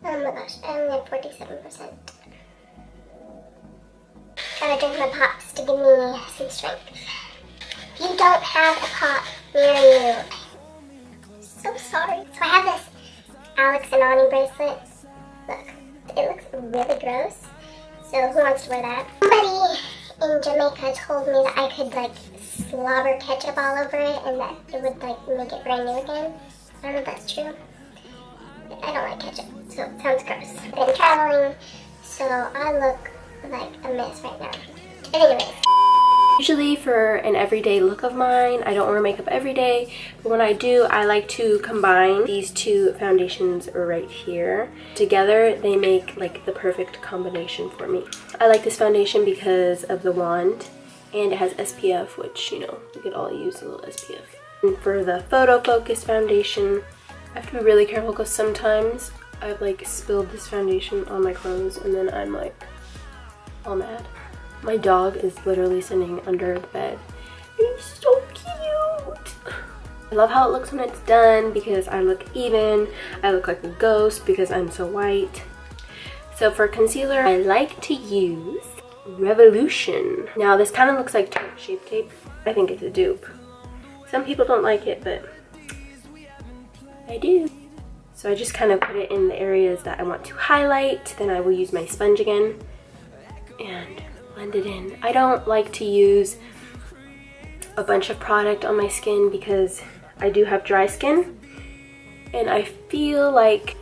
Oh my gosh, I only have 47%. Gotta drink my pops to give me some strength. If you don't have a pop near you, I'm so sorry. So I have this Alex and Ani bracelet. Look, it looks really gross. So who wants to wear that? Somebody in Jamaica told me that I could like slobber ketchup all over it and that it would like make it brand new again. I don't know if that's true. I don't like ketchup, so it sounds gross. I've been traveling, so I look like a mess right now. But anyways. Usually for an everyday look of mine, I don't wear makeup every day, but when I do, I like to combine these two foundations right here. Together, they make like the perfect combination for me. I like this foundation because of the wand, and it has SPF, which, you know, we could all use a little SPF. And for the Photo Focus foundation, I have to be really careful because sometimes I've like spilled this foundation on my clothes and then I'm like all mad. My dog is literally sitting under the bed. He's so cute. I love how it looks when it's done because I look even. I look like a ghost because I'm so white. So for concealer, I like to use Revolution. Now this kind of looks like taupe shape tape. I think it's a dupe. Some people don't like it, but I do. So I just kind of put it in the areas that I want to highlight. Then I will use my sponge again and blend it in. I don't like to use a bunch of product on my skin because I do have dry skin, and I feel like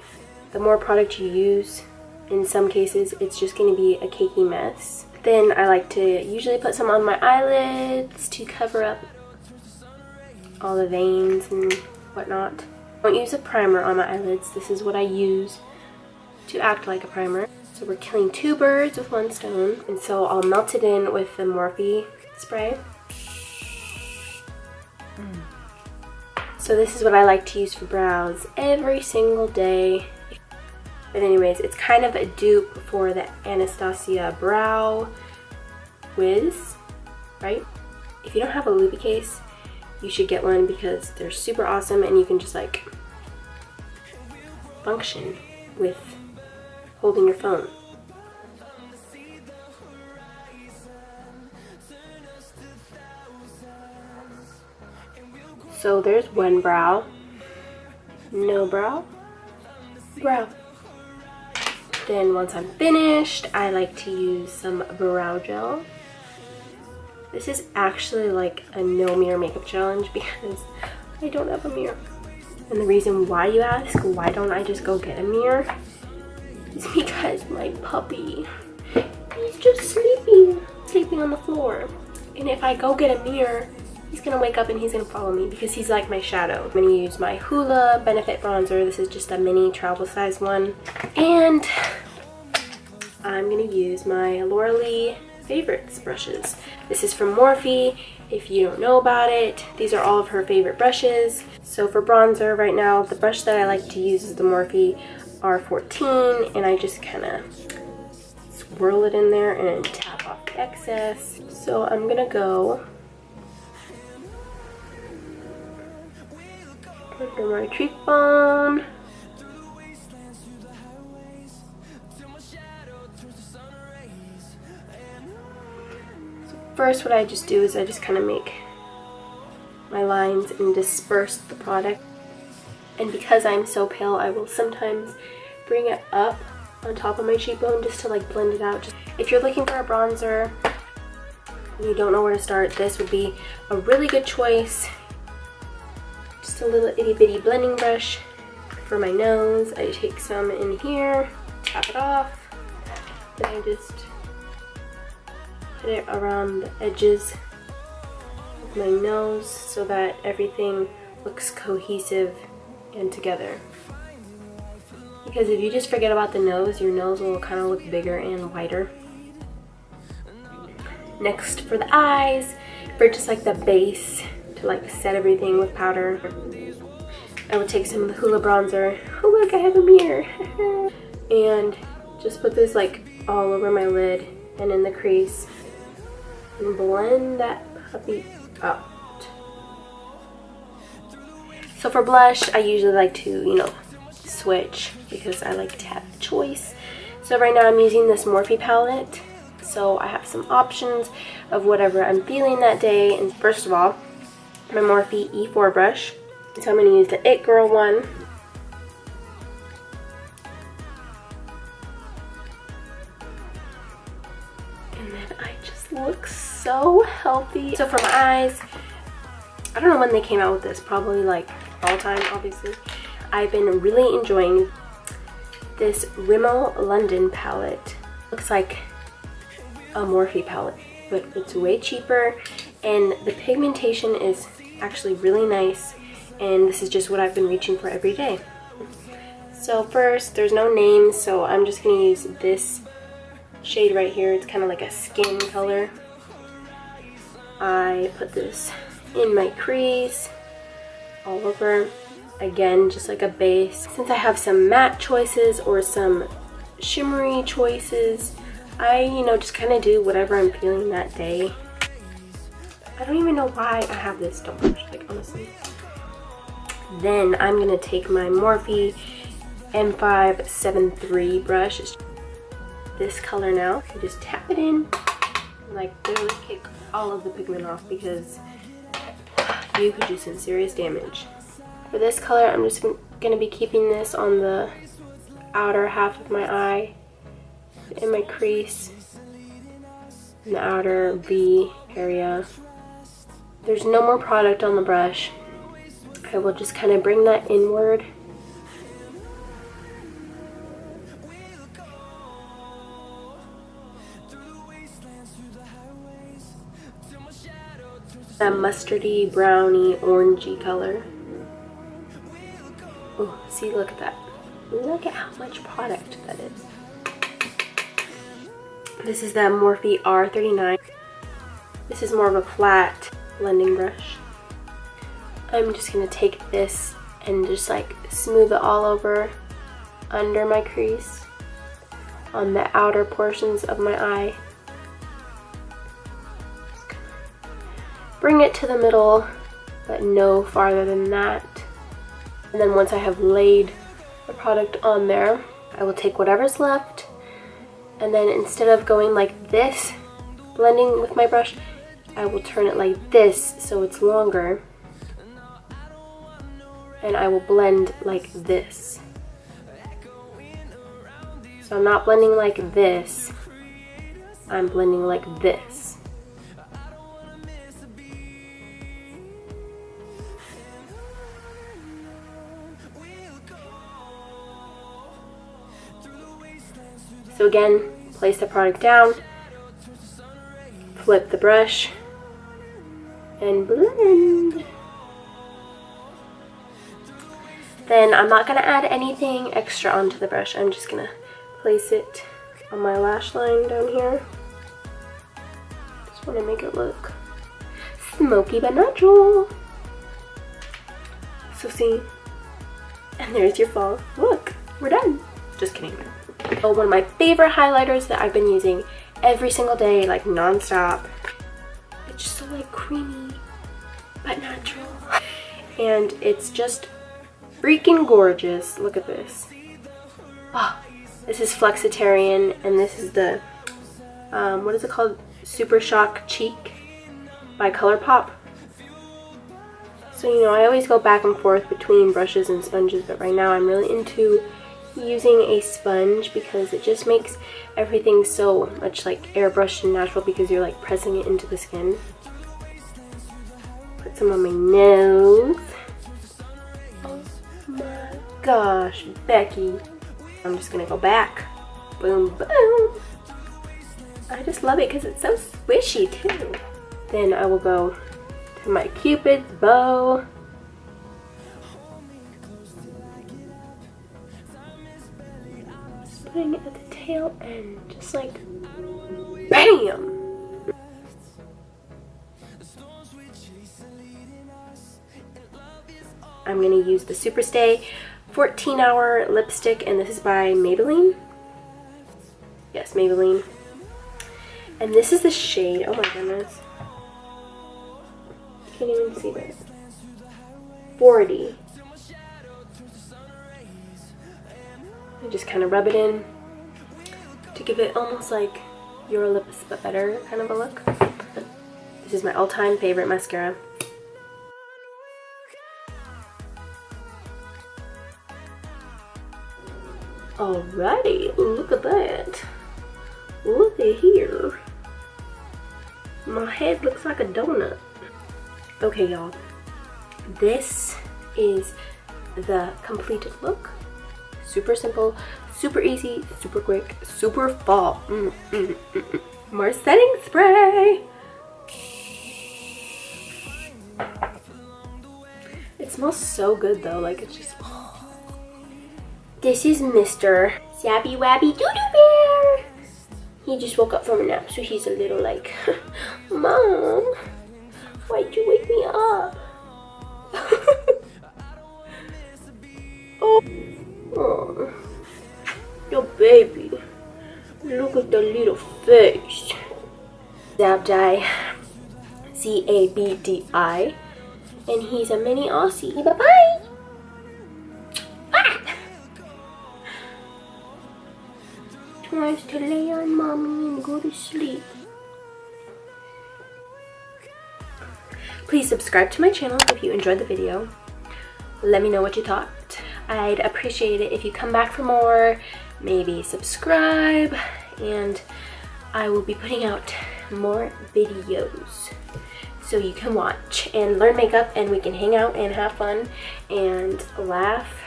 the more product you use, in some cases it's just going to be a cakey mess. Then I like to usually put some on my eyelids to cover up all the veins and whatnot. I don't use a primer on my eyelids. This is what I use to act like a primer. So we're killing two birds with one stone. And so I'll melt it in with the Morphe spray. So this is what I like to use for brows every single day. But anyways, it's kind of a dupe for the Anastasia Brow Wiz, right? If you don't have a Luby case, you should get one because they're super awesome and you can just like function with holding your phone. So there's one brow, no brow, brow. Then once I'm finished, I like to use some brow gel. This is actually like a no mirror makeup challenge because I don't have a mirror. And the reason why, you ask, why don't I just go get a mirror? Is because my puppy, he's just sleeping on the floor. And if I go get a mirror, he's gonna wake up and he's gonna follow me because he's like my shadow. I'm gonna use my Hoola Benefit Bronzer. This is just a mini travel size one. And I'm gonna use my Laura Lee Favorites brushes. This is from Morphe. If you don't know about it, these are all of her favorite brushes. So for bronzer right now, the brush that I like to use is the Morphe R14, and I just kind of swirl it in there and tap off the excess. So I'm gonna go under my cheekbone. First, what I just do is I just kind of make my lines and disperse the product. And because I'm so pale, I will sometimes bring it up on top of my cheekbone just to like blend it out. If you're looking for a bronzer and you don't know where to start, this would be a really good choice. Just a little itty bitty blending brush for my nose. I take some in here, tap it off, then I just put it around the edges of my nose so that everything looks cohesive and together. Because if you just forget about the nose, your nose will kind of look bigger and wider. Next, for the eyes, for just like the base to like set everything with powder, I would take some of the Hoola bronzer. Oh look, I have a mirror. And just put this like all over my lid and in the crease and blend that puppy out. So for blush, I usually like to, you know, switch because I like to have the choice. So right now I'm using this Morphe palette. So I have some options of whatever I'm feeling that day. And first of all, my Morphe E4 brush. So I'm going to use the It Girl one. And then I just look so healthy. So for my eyes, I don't know when they came out with this, probably like all time, obviously. I've been really enjoying this Rimmel London palette. Looks like a Morphe palette, but it's way cheaper, and the pigmentation is actually really nice, and this is just what I've been reaching for every day. So first, there's no names, so I'm just going to use this shade right here. It's kind of like a skin color. I put this in my crease, all over. Again, just like a base. Since I have some matte choices or some shimmery choices, I, just kind of do whatever I'm feeling that day. I don't even know why I have this stone brush, like honestly. Then I'm going to take my Morphe M573 brush. It's this color now. You just tap it in and like literally kick all of the pigment off because you could do some serious damage. For this color, I'm just going to be keeping this on the outer half of my eye, in my crease, in the outer V area. There's no more product on the brush. I will just kind of bring that inward. That mustardy, browny, orangey color. Oh, see, look at that. Look at how much product that is. This is the Morphe R39. This is more of a flat blending brush. I'm just going to take this and just like smooth it all over under my crease on the outer portions of my eye. Bring it to the middle, but no farther than that. And then once I have laid the product on there, I will take whatever's left, and then instead of going like this, blending with my brush, I will turn it like this so it's longer, and I will blend like this. So I'm not blending like this, I'm blending like this. So again, place the product down, flip the brush, and blend. Then I'm not going to add anything extra onto the brush. I'm just going to place it on my lash line down here. Just want to make it look smoky but natural. So see, and there's your fall. Look, we're done. Just kidding. Oh, one of my favorite highlighters that I've been using every single day, like non-stop. It's just so like creamy but natural, and it's just freaking gorgeous. Look at this. Oh, this is Flexitarian, and this is the what is it called? Super Shock Cheek by ColourPop. So I always go back and forth between brushes and sponges, but right now I'm really into using a sponge because it just makes everything so much like airbrushed and natural because you're like pressing it into the skin. Put some on my nose. Oh my gosh, Becky. I'm just gonna go back. Boom, boom. I just love it because it's so squishy too. Then I will go to my Cupid's bow. Putting it at the tail end, just like BAM! I'm gonna use the Superstay 14-hour lipstick, and this is by Maybelline. Yes, Maybelline. And this is the shade, oh my goodness. Can't even see this. 40. I just kind of rub it in to give it almost like Your Lips But Better kind of a look. This is my all-time favorite mascara. Alrighty, look at that. Look at here. My head looks like a donut. Okay, y'all. This is the completed look. Super simple, super easy, super quick, super fall. More setting spray. It smells so good though, like it's just... This is Mr. Sabby Wabby Doodoo Bear. He just woke up from a nap, so he's a little like, Mom, why'd you wake me up? Oh, your baby. Look at the little face. Zabdi, C-A-B-D-I, and he's a mini Aussie. Bye-bye. Tries to lay on mommy and go to sleep. Please subscribe to my channel if you enjoyed the video. Let me know what you thought. I'd appreciate it if you come back for more, maybe subscribe, and I will be putting out more videos so you can watch and learn makeup, and we can hang out and have fun and laugh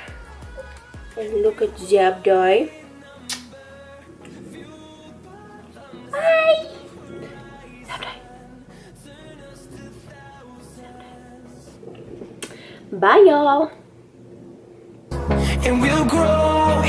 and look at Zabdi. Bye! Zabdi. Bye, y'all. And we'll grow